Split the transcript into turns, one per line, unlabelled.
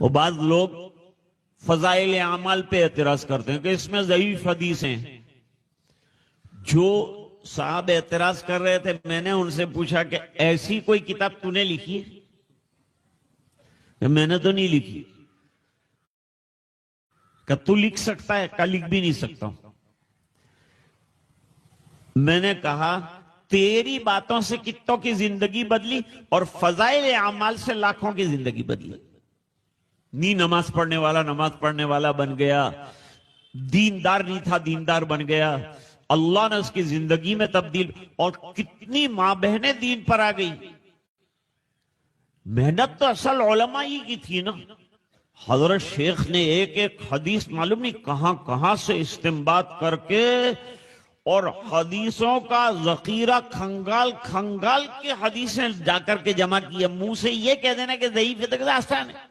وہ بعض لوگ فضائل اعمال پہ اعتراض کرتے ہیں کہ اس میں ضعیف حدیثیں ہیں. جو صاحب اعتراض کر رہے تھے میں نے ان سے پوچھا کہ ایسی کوئی کتاب تو نے لکھی ہے؟ کہ میں نے تو نہیں لکھی. کہ تو لکھ سکتا ہے؟ کہ لکھ بھی نہیں سکتا ہوں. میں نے کہا تیری باتوں سے کتوں کی زندگی بدلی اور فضائل اعمال سے لاکھوں کی زندگی بدلی. نہیں نماز پڑھنے والا نماز پڑھنے والا بن گیا، دیندار نہیں تھا دیندار بن گیا، اللہ نے اس کی زندگی میں تبدیل، اور کتنی ماں بہنیں دین پر آ گئی. محنت تو اصل علماء ہی کی تھی نا. حضرت شیخ نے ایک ایک حدیث معلوم نہیں کہاں کہاں سے استنباط کر کے اور حدیثوں کا ذخیرہ کھنگال کھنگال کے حدیثیں جا کر کے جمع کی ہے. منہ سے یہ کہہ دینا کہ ضعیف ہے تو آسان ہے.